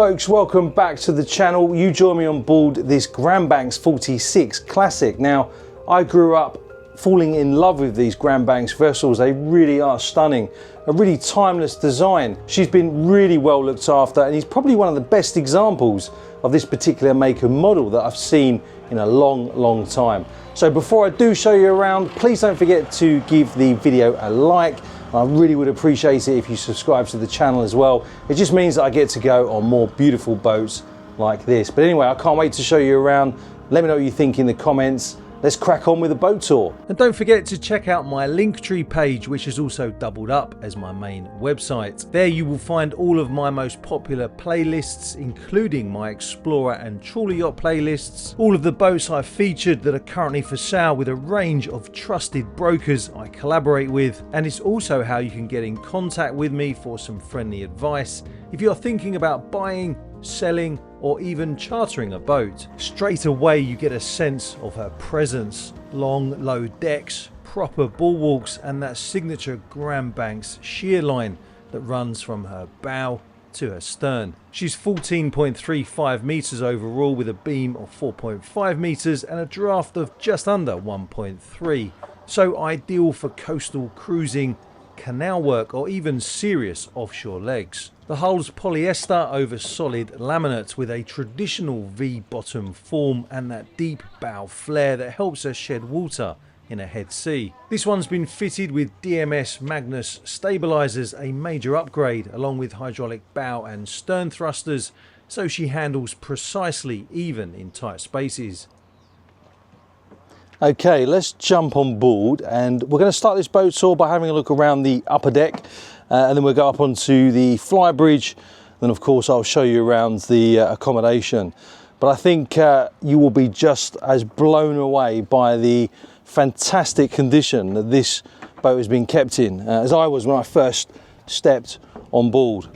folks, welcome back to the channel. You join me on board this Grand Banks 46 Classic. Now, I grew up falling in love with these Grand Banks vessels. They really are stunning, a really timeless design. She's been really well looked after, and he's probably one of the best examples of this particular make and model that I've seen in a long time. So before I do show you around, please don't forget to give the video a like. I really would appreciate it if you subscribe to the channel as well. It just means that I get to go on more beautiful boats like this. But anyway, I can't wait to show you around. Let me know what you think in the comments. Let's crack on with the boat tour. And don't forget to check out my Linktree page, which has also doubled up as my main website. There you will find all of my most popular playlists, including my Explorer and Trawler Yacht playlists, all of the boats I've featured that are currently for sale with a range of trusted brokers I collaborate with, and it's also how you can get in contact with me for some friendly advice if you're thinking about buying, selling, or even chartering a boat. Straight away you get a sense of her presence. Long low decks, proper bulwarks, and that signature Grand Banks shear line that runs from her bow to her stern. She's 14.35 meters overall with a beam of 4.5 meters and a draft of just under 1.3. So ideal for coastal cruising, canal work, or even serious offshore legs. The hull's polyester over solid laminate with a traditional V-bottom form and that deep bow flare that helps her shed water in a head sea. This one's been fitted with DMS Magnus stabilisers, a major upgrade, along with hydraulic bow and stern thrusters, so she handles precisely even in tight spaces. Okay, let's jump on board, and we're going to start this boat tour by having a look around the upper deck, and then we'll go up onto the flybridge. Then of course I'll show you around the accommodation. But I think you will be just as blown away by the fantastic condition that this boat has been kept in, as I was when I first stepped on board.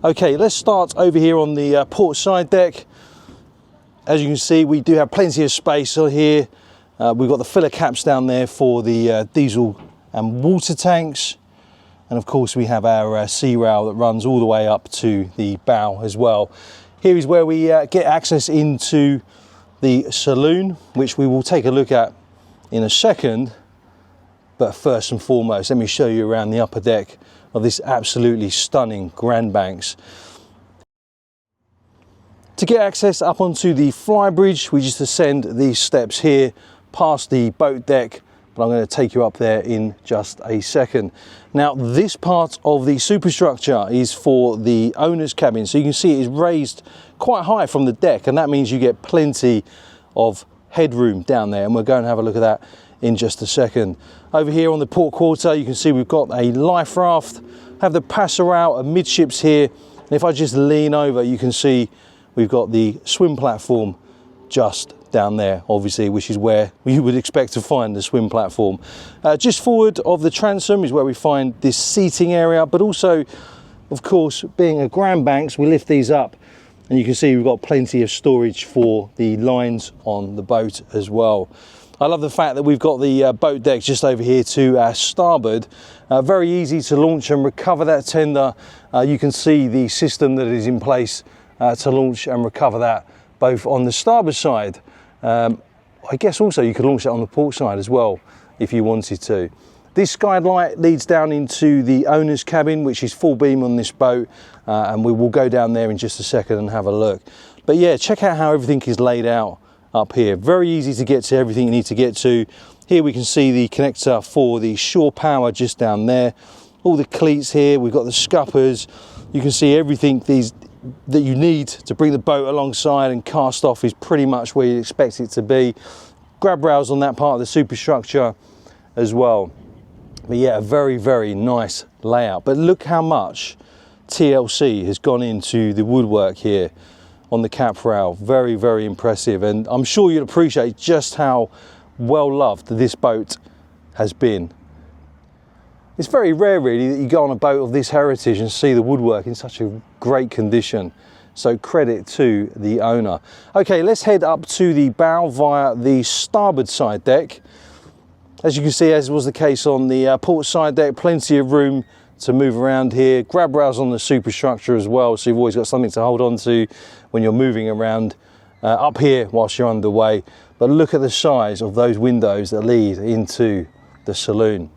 Okay, let's start over here on the port side deck. As you can see, we do have plenty of space here. We've got the filler caps down there for the diesel and water tanks, and of course we have our sea rail that runs all the way up to the bow as well. Here is where we get access into the saloon, which we will take a look at in a second. But first and foremost, let me show you around the upper deck of this absolutely stunning Grand Banks. To get access up onto the flybridge, we just ascend these steps here past the boat deck, but I'm going to take you up there in just a second. Now, this part of the superstructure is for the owner's cabin, so you can see it is raised quite high from the deck, and that means you get plenty of headroom down there, and we're going to have a look at that in just a second. Over here on the port quarter, you can see we've got a life raft, have the passerelle amidships here, and if I just lean over, you can see we've got the swim platform just down there, obviously, which is where you would expect to find the swim platform. Just forward of the transom is where we find this seating area, but also, of course, being a Grand Banks, we lift these up and you can see we've got plenty of storage for the lines on the boat as well. I love the fact that we've got the boat deck just over here to our starboard. Very easy to launch and recover that tender. You can see the system that is in place to launch and recover that both on the starboard side. I guess also you could launch it on the port side as well if you wanted to. This skylight leads down into the owner's cabin, which is full beam on this boat, and we will go down there in just a second and have a look. But yeah, check out how everything is laid out up here. Very easy to get to everything you need to get to. Here we can see the connector for the shore power just down there. All the cleats here, we've got the scuppers. You can see everything that you need to bring the boat alongside and cast off is pretty much where you expect it to be. Grab rails on that part of the superstructure as well. But yeah, a very nice layout. But look how much TLC has gone into the woodwork here on the cap rail. Very impressive, and I'm sure you'd appreciate just how well loved this boat has been. It's very rare really that you go on a boat of this heritage and see the woodwork in such a great condition. So credit to the owner. Okay, let's head up to the bow via the starboard side deck. As you can see, as was the case on the port side deck, plenty of room to move around here. Grab rails on the superstructure as well, so you've always got something to hold on to when you're moving around up here whilst you're underway. But look at the size of those windows that lead into the saloon.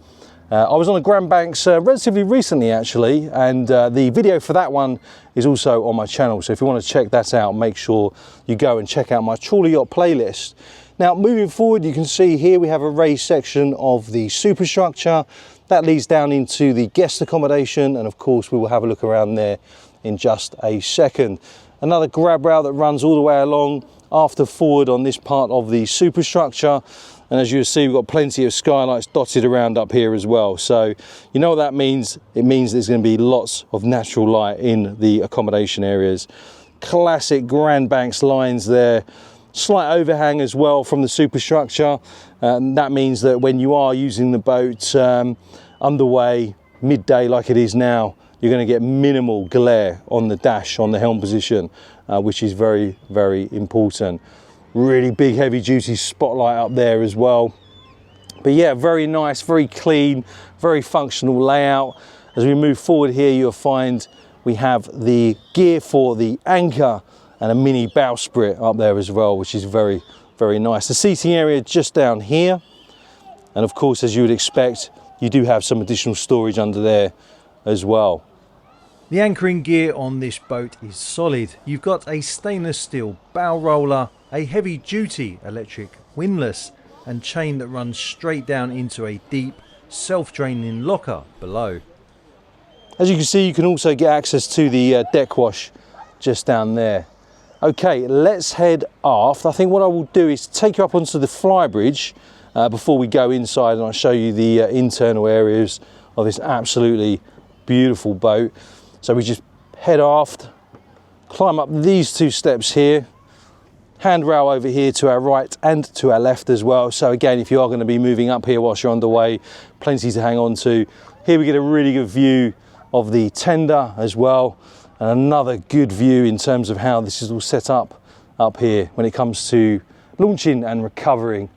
I was on the Grand Banks relatively recently actually, and the video for that one is also on my channel, so if you want to check that out, make sure you go and check out my trawler yacht playlist. Now moving forward, you can see here we have a raised section of the superstructure that leads down into the guest accommodation, and of course we will have a look around there in just a second. Another grab rail that runs all the way along after forward on this part of the superstructure. And as you'll see, we've got plenty of skylights dotted around up here as well. So you know what that means? It means there's going to be lots of natural light in the accommodation areas. Classic Grand Banks lines there. Slight overhang as well from the superstructure. That means that when you are using the boat underway midday like it is now, you're going to get minimal glare on the dash, on the helm position, which is very, very important. Really big heavy duty spotlight up there as well. But yeah, very nice, very clean, very functional layout. As we move forward here, you'll find we have the gear for the anchor and a mini bowsprit up there as well, which is very, very nice. The seating area just down here. And of course, as you would expect, you do have some additional storage under there as well. The anchoring gear on this boat is solid. You've got a stainless steel bow roller, a heavy duty electric windlass, and chain that runs straight down into a deep self-draining locker below. As you can see, you can also get access to the deck wash just down there. Okay, let's head aft. I think what I will do is take you up onto the flybridge before we go inside, and I'll show you the internal areas of this absolutely beautiful boat. So we just head aft, climb up these two steps here, handrail over here to our right and to our left as well. So again, if you are going to be moving up here whilst you're underway, plenty to hang on to. Here we get a really good view of the tender as well, and another good view in terms of how this is all set up here when it comes to launching and recovering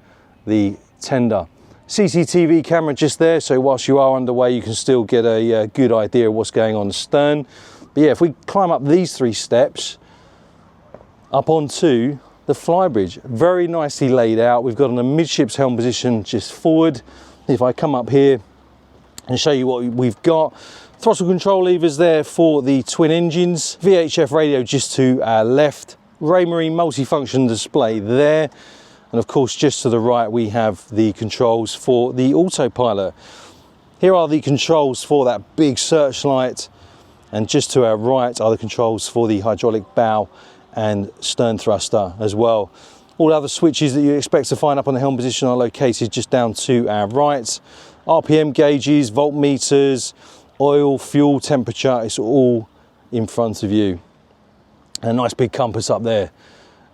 the tender. CCTV camera just there, so whilst you are underway you can still get a good idea of what's going on astern. But yeah, if we climb up these three steps up onto the flybridge, very nicely laid out. We've got an amidships helm position just forward. If I come up here and show you what we've got, throttle control levers there for the twin engines, VHF radio just to our left, Raymarine multifunction display there. And of course, just to the right, we have the controls for the autopilot. Here are the controls for that big searchlight. And just to our right are the controls for the hydraulic bow and stern thruster as well. All other switches that you expect to find up on the helm position are located just down to our right. RPM gauges, voltmeters, oil, fuel, temperature, it's all in front of you. And a nice big compass up there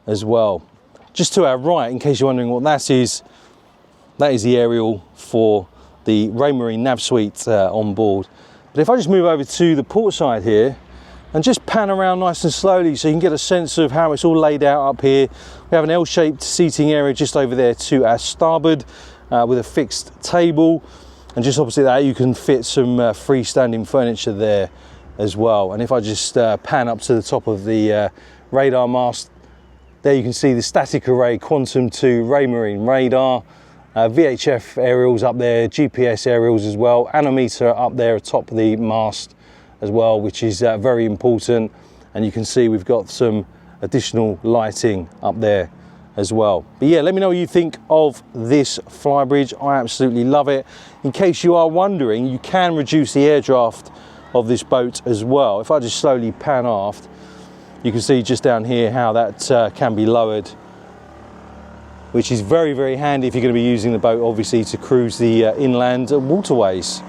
as well. Just to our right, in case you're wondering what that is the aerial for the Raymarine nav suite on board. But if I just move over to the port side here and just pan around nice and slowly so you can get a sense of how it's all laid out up here. We have an L-shaped seating area just over there to our starboard with a fixed table. And just opposite that you can fit some freestanding furniture there as well. And if I just pan up to the top of the radar mast, there you can see the static array Quantum 2 Raymarine radar, VHF aerials up there, GPS aerials as well, anemometer up there atop the mast as well, which is very important. And you can see we've got some additional lighting up there as well. But yeah, let me know what you think of this flybridge. I absolutely love it. In case you are wondering, you can reduce the air draft of this boat as well. If I just slowly pan aft, you can see just down here how that can be lowered, which is very, very handy if you're going to be using the boat, obviously, to cruise the inland waterways.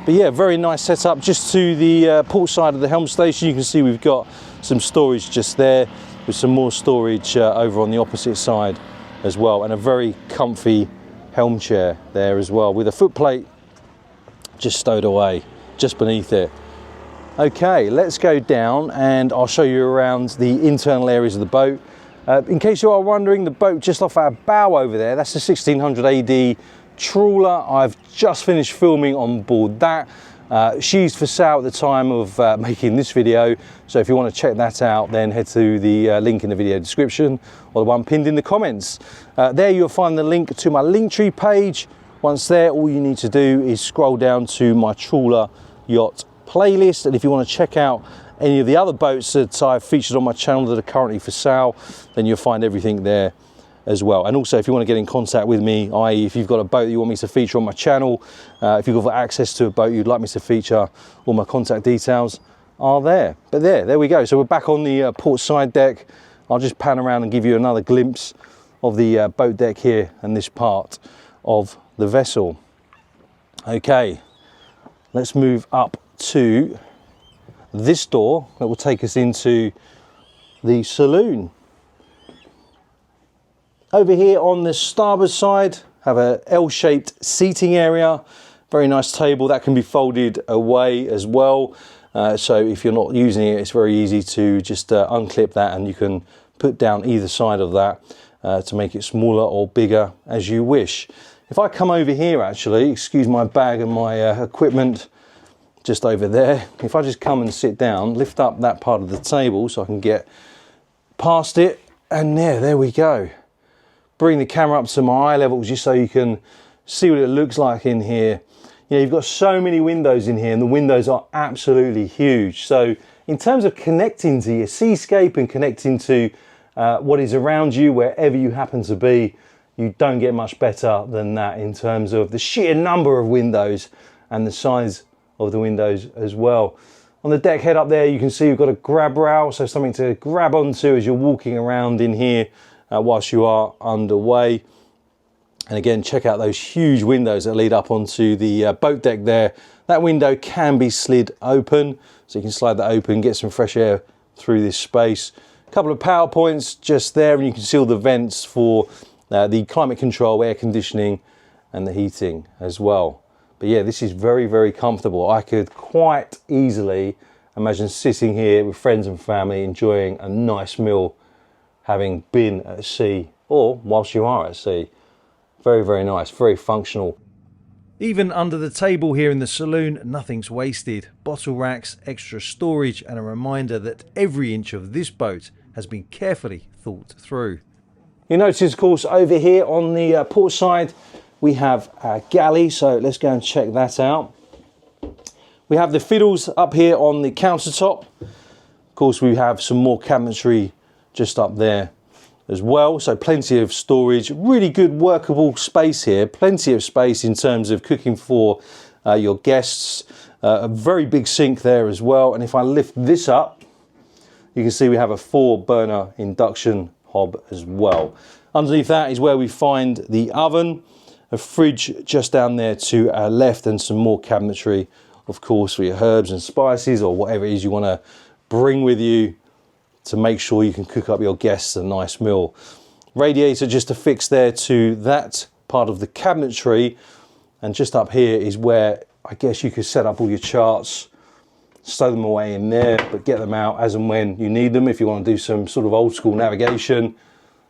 But yeah, very nice setup. Just to the port side of the helm station, you can see we've got some storage just there, with some more storage over on the opposite side as well, and a very comfy helm chair there as well, with a footplate just stowed away just beneath it. Okay, let's go down and I'll show you around the internal areas of the boat. In case you are wondering, the boat just off our bow over there, that's the 1600 AD trawler. I've just finished filming on board that. She's for sale at the time of making this video, so if you want to check that out, then head to the link in the video description or the one pinned in the comments. There you'll find the link to my Linktree page. Once there, all you need to do is scroll down to my trawler yacht playlist, and if you want to check out any of the other boats that I've featured on my channel that are currently for sale, then you'll find everything there as well. And also, if you want to get in contact with me, i.e. if you've got a boat that you want me to feature on my channel, if you've got access to a boat you'd like me to feature, all my contact details are there. But there we go. So we're back on the port side deck. I'll just pan around and give you another glimpse of the boat deck here and this part of the vessel. Okay, let's move up to this door that will take us into the saloon. Over here on the starboard side, have a L-shaped seating area. Very nice table that can be folded away as well. So if you're not using it, it's very easy to just unclip that, and you can put down either side of that to make it smaller or bigger as you wish. If I come over here, actually, excuse my bag and my equipment just over there. If I just come and sit down, lift up that part of the table so I can get past it, and there we go. Bring the camera up to my eye level just so you can see what it looks like in here. You know, you've got so many windows in here, and the windows are absolutely huge. So in terms of connecting to your seascape and connecting to what is around you, wherever you happen to be, you don't get much better than that in terms of the sheer number of windows and the size of the windows as well. On the deck head up there, you can see you've got a grab rail, so something to grab onto as you're walking around in here whilst you are underway. And again, check out those huge windows that lead up onto the boat deck there. That window can be slid open, so you can slide that open, get some fresh air through this space. A couple of power points just there, and you can see all the vents for the climate control, air conditioning and the heating as well. But yeah, this is very, very comfortable. I could quite easily imagine sitting here with friends and family enjoying a nice meal, having been at sea, or whilst you are at sea. Very, very nice, very functional. Even under the table here in the saloon, nothing's wasted. Bottle racks, extra storage, and a reminder that every inch of this boat has been carefully thought through. You notice, of course, over here on the port side, we have a galley, so let's go and check that out. We have the fiddles up here on the countertop. Of course, we have some more cabinetry just up there as well, so plenty of storage, really good workable space here, plenty of space in terms of cooking for your guests, a very big sink there as well. And if I lift this up, you can see we have a 4-burner induction hob as well. Underneath that is where we find the oven, a fridge just down there to our left, and some more cabinetry, of course, for your herbs and spices or whatever it is you want to bring with you to make sure you can cook up your guests a nice meal. Radiator just affixed there to that part of the cabinetry, and just up here is where I guess you could set up all your charts, stow them away in there, but get them out as and when you need them if you want to do some sort of old school navigation.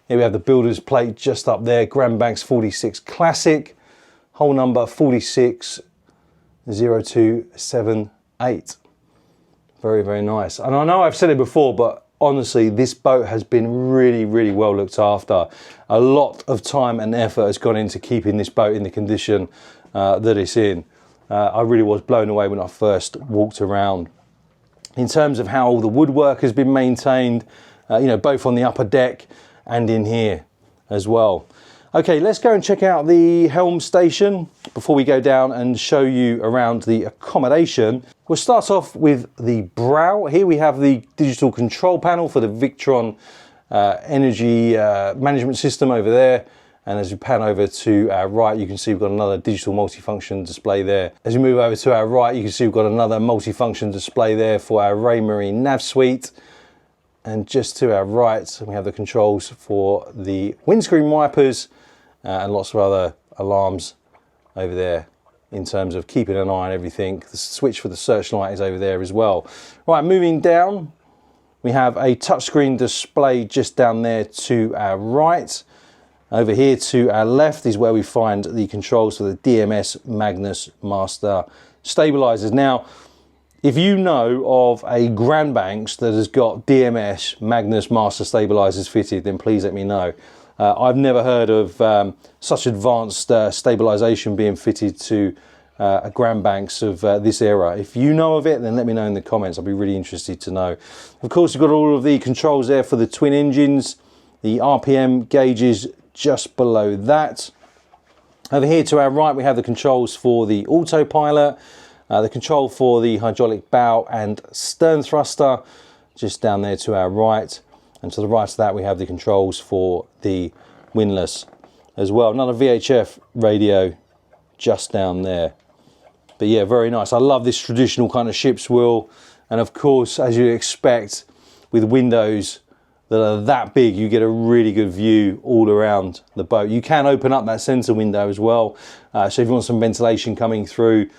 Here we have the builder's plate just up there, Grand Banks 46 Classic, hole number 460278. Very, very nice. And I know I've said it before, but honestly, this boat has been really, really well looked after. A lot of time and effort has gone into keeping this boat in the condition that it's in. I really was blown away when I first walked around. In terms of how all the woodwork has been maintained, you know, both on the upper deck and in here as well. Okay, let's go and check out the helm station before we go down and show you around the accommodation. We'll start off with the brow. Here we have the digital control panel for the Victron energy management system over there. And as we pan over to our right, you can see we've got another digital multifunction display there. As we move over to our right, you can see we've got another multifunction display there for our Raymarine nav suite. And just to our right, we have the controls for the windscreen wipers and lots of other alarms over there in terms of keeping an eye on everything. The switch for the searchlight is over there as well. Right, moving down, we have a touchscreen display just down there to our right. Over here to our left is where we find the controls for the DMS Magnus Master stabilisers. Now, if you know of a Grand Banks that has got DMS Magnus Master Stabilisers fitted, then please let me know. I've never heard of such advanced stabilisation being fitted to a Grand Banks of this era. If you know of it, then let me know in the comments. I'll be really interested to know. Of course, we've got all of the controls there for the twin engines, the RPM gauges just below that. Over here to our right, we have the controls for the autopilot, the control for the hydraulic bow and stern thruster, just down there to our right. And to the right of that, we have the controls for the windlass as well. Another VHF radio just down there. But yeah, very nice. I love this traditional kind of ship's wheel. And of course, as you'd expect, with windows that are that big, you get a really good view all around the boat. You can open up that centre window as well. So if you want some ventilation coming through,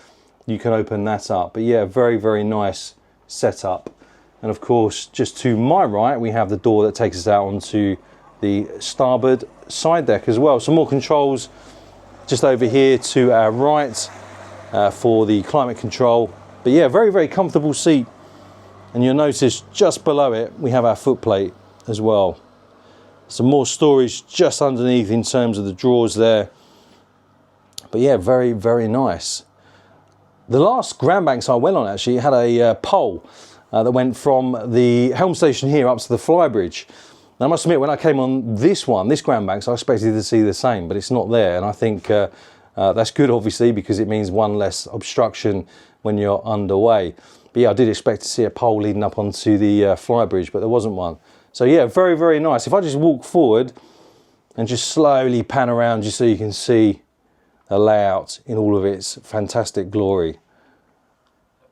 you can open that up. But yeah, very, very nice setup. And of course, just to my right, we have the door that takes us out onto the starboard side deck as well. Some more controls just over here to our right for the climate control. But yeah, very, very comfortable seat. And you'll notice just below it, we have our footplate as well. Some more storage just underneath in terms of the drawers there. But yeah, very, very nice. The last Grand Banks I went on actually had a pole that went from the helm station here up to the flybridge. Now I must admit, when I came on this one, this Grand Banks, I expected to see the same, but it's not there. And I think that's good, obviously, because it means one less obstruction when you're underway. But yeah, I did expect to see a pole leading up onto the flybridge, but there wasn't one. So yeah, very, very nice. If I just walk forward and just slowly pan around just so you can see the layout in all of its fantastic glory.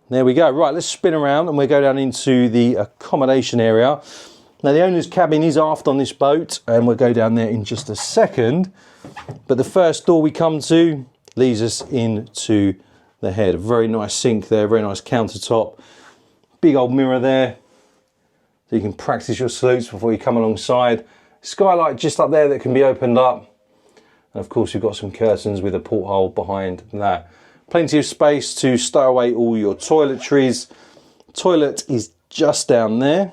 There we go. Right, let's spin around and we'll go down into the accommodation area. Now the owner's cabin is aft on this boat and we'll go down there in just a second. But the first door we come to leads us into the head. A very nice sink there, very nice countertop. Big old mirror there, so you can practice your salutes before you come alongside. Skylight just up there that can be opened up. And of course, you've got some curtains with a porthole behind that. Plenty of space to stow away all your toiletries. Toilet is just down there.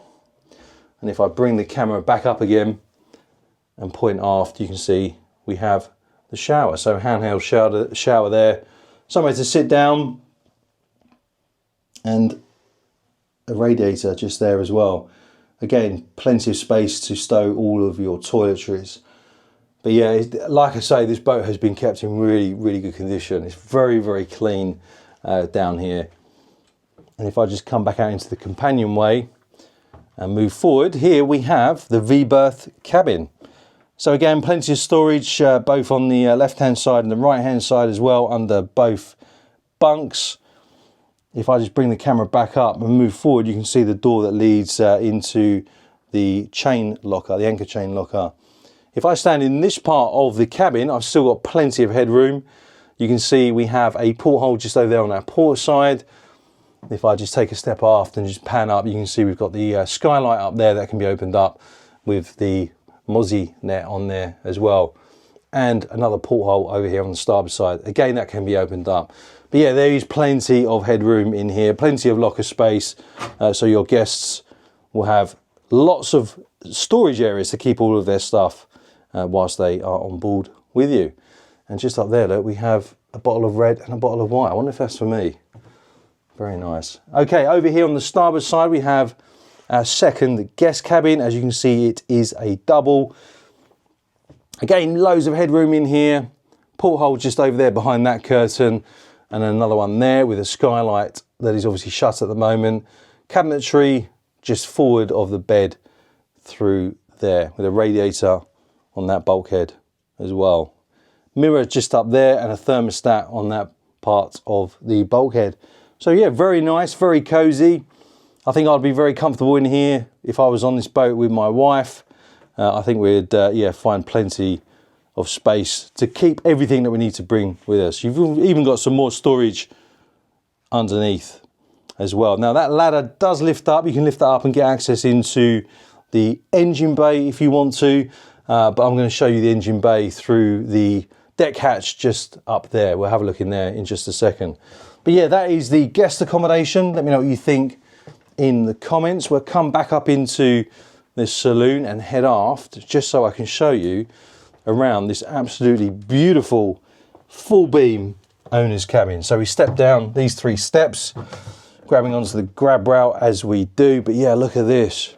And if I bring the camera back up again and point aft, you can see we have the shower. So handheld shower there. Somewhere to sit down. And a radiator just there as well. Again, plenty of space to stow all of your toiletries. But yeah, like I say, this boat has been kept in really, really good condition. It's very, very clean down here. And if I just come back out into the companionway and move forward, here we have the V-berth cabin. So again, plenty of storage both on the left-hand side and the right-hand side as well under both bunks. If I just bring the camera back up and move forward, you can see the door that leads into the chain locker, the anchor chain locker. If I stand in this part of the cabin, I've still got plenty of headroom. You can see we have a porthole just over there on our port side. If I just take a step aft and just pan up, you can see we've got the skylight up there that can be opened up with the mozzie net on there as well. And another porthole over here on the starboard side. Again, that can be opened up. But yeah, there is plenty of headroom in here, plenty of locker space. So your guests will have lots of storage areas to keep all of their stuff whilst they are on board with you. And just up there, look, we have a bottle of red and a bottle of white. I wonder if that's for me. Very nice. Okay, over here on the starboard side, we have our second guest cabin. As you can see, it is a double. Again, loads of headroom in here. Porthole just over there behind that curtain. And another one there with a skylight that is obviously shut at the moment. Cabinetry just forward of the bed through there with a radiator on that bulkhead as well. Mirror just up there and a thermostat on that part of the bulkhead. So yeah, very nice, very cozy. I think I'd be very comfortable in here if I was on this boat with my wife. I think we'd yeah, find plenty of space to keep everything that we need to bring with us. You've even got some more storage underneath as well. Now that ladder does lift up. You can lift that up and get access into the engine bay if you want to. But I'm going to show you the engine bay through the deck hatch just up there. We'll have a look in there in just a second. But yeah, that is the guest accommodation. Let me know what you think in the comments. We'll come back up into the saloon and head aft just so I can show you around this absolutely beautiful full beam owner's cabin. So we step down these 3 steps, grabbing onto the grab rail as we do. But yeah, look at this.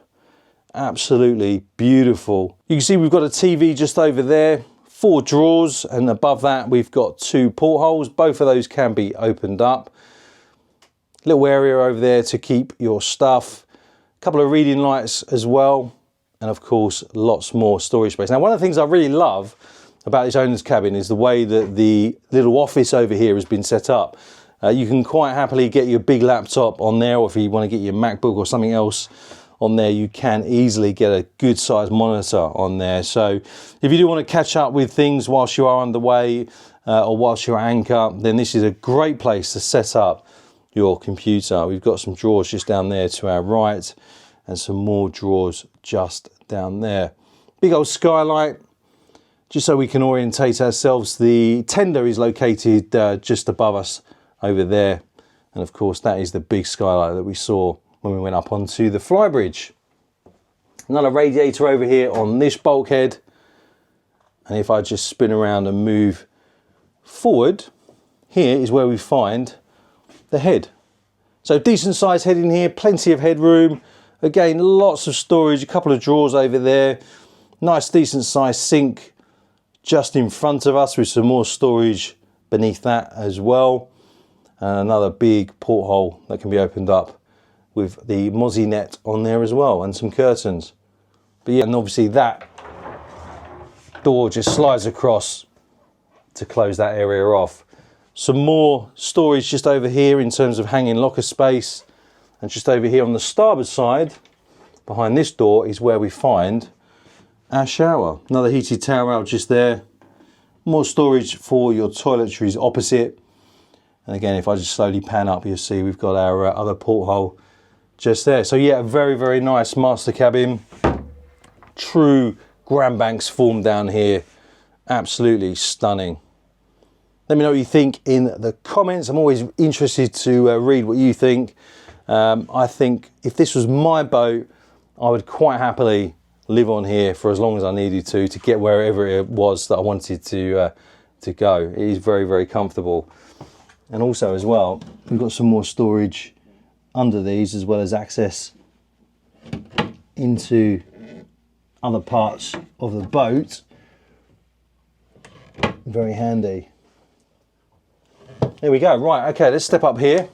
Absolutely beautiful. You can see we've got a TV just over there, 4 drawers, and above that we've got 2 portholes. Both of those can be opened up. Little area over there to keep your stuff. A couple of reading lights as well. And of course, lots more storage space. Now, one of the things I really love about this owner's cabin is the way that the little office over here has been set up. You can quite happily get your big laptop on there, or if you want to get your MacBook or something else on there, you can easily get a good sized monitor on there. So if you do want to catch up with things whilst you are underway or whilst you're at anchor, then this is a great place to set up your computer. We've got some drawers just down there to our right and some more drawers just down there. Big old skylight, just so we can orientate ourselves. The tender is located just above us over there. And of course, that is the big skylight that we saw when we went up onto the flybridge. Another radiator over here on this bulkhead. And if I just spin around and move forward, here is where we find the head. So decent sized head in here, plenty of headroom. Again, lots of storage, a couple of drawers over there. Nice decent sized sink just in front of us with some more storage beneath that as well. And another big porthole that can be opened up with the mozzie net on there as well, and some curtains. But yeah, and obviously that door just slides across to close that area off. Some more storage just over here in terms of hanging locker space. And just over here on the starboard side, behind this door, is where we find our shower. Another heated towel rail just there. More storage for your toiletries opposite. And again, if I just slowly pan up, you'll see we've got our other porthole just there. So yeah, a very, very nice master cabin. True Grand Banks form down here. Absolutely stunning. Let me know what you think in the comments. I'm always interested to read what you think. I think if this was my boat, I would quite happily live on here for as long as I needed to get wherever it was that I wanted to go. It is very, very comfortable. And also as well, we've got some more storage under these, as well as access into other parts of the boat. Very handy. There we go. Right, okay, let's step up here.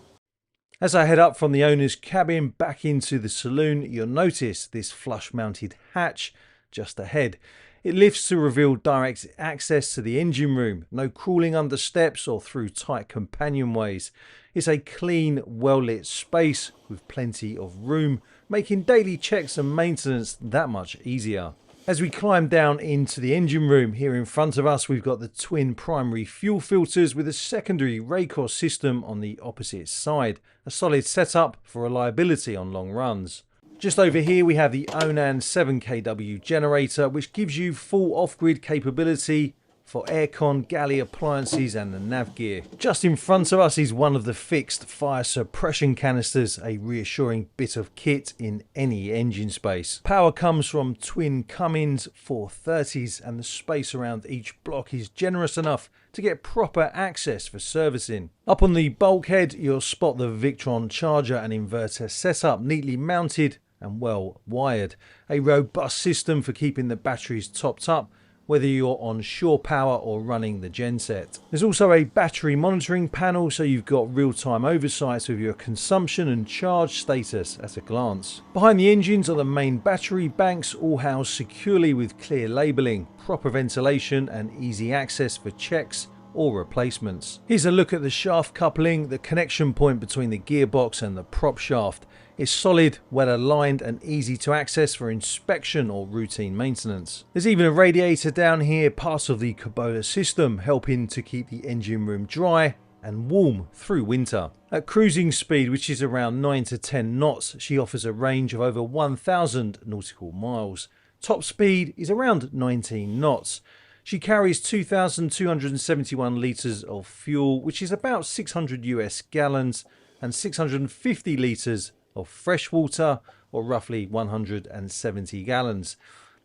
As I head up from the owner's cabin back into the saloon, you'll notice this flush mounted hatch just ahead. It lifts to reveal direct access to the engine room. No crawling under steps or through tight companionways. It's a clean, well lit space with plenty of room, making daily checks and maintenance that much easier. As we climb down into the engine room, here in front of us we've got the twin primary fuel filters with a secondary Raycross system on the opposite side. A solid setup for reliability on long runs. Just over here we have the Onan 7kW generator, which gives you full off-grid capability for aircon, galley appliances and the nav gear. Just in front of us is one of the fixed fire suppression canisters, a reassuring bit of kit in any engine space. Power comes from twin Cummins 430s, and the space around each block is generous enough to get proper access for servicing. Up on the bulkhead you'll spot the Victron charger and inverter setup, neatly mounted and well wired. A robust system for keeping the batteries topped up, whether you're on shore power or running the genset. There's also a battery monitoring panel, so you've got real-time oversight of your consumption and charge status at a glance. Behind the engines are the main battery banks, all housed securely with clear labelling, proper ventilation and easy access for checks or replacements. Here's a look at the shaft coupling, the connection point between the gearbox and the prop shaft. It's solid, well aligned and easy to access for inspection or routine maintenance. There's even a radiator down here, part of the Kabola system, helping to keep the engine room dry and warm through winter. At cruising speed, which is around 9 to 10 knots, she offers a range of over 1,000 nautical miles. Top speed is around 19 knots. She carries 2,271 litres of fuel, which is about 600 US gallons, and 650 litres of fresh water, or roughly 170 gallons.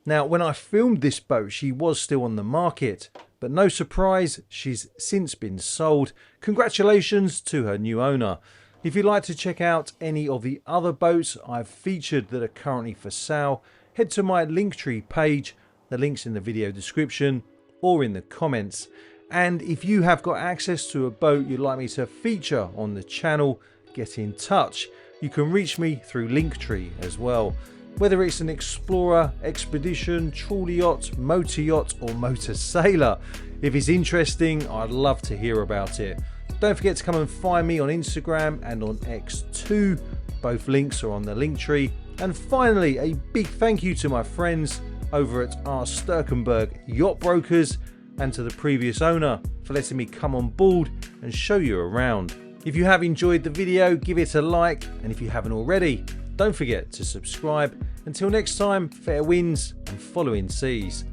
Now, when I filmed this boat, she was still on the market, but no surprise, she's since been sold. Congratulations to her new owner. If you'd like to check out any of the other boats I've featured that are currently for sale, head to my Linktree page. The link's in the video description or in the comments. And if you have got access to a boat you'd like me to feature on the channel, get in touch. You can reach me through Linktree as well. Whether it's an explorer, expedition, trawler yacht, motor yacht or motor sailor. If it's interesting, I'd love to hear about it. Don't forget to come and find me on Instagram and on X too. Both links are on the Linktree. And finally, a big thank you to my friends over at R. Sturkenberg Yacht Brokers and to the previous owner for letting me come on board and show you around. If you have enjoyed the video, give it a like, and if you haven't already, don't forget to subscribe. Until next time, fair winds and following seas.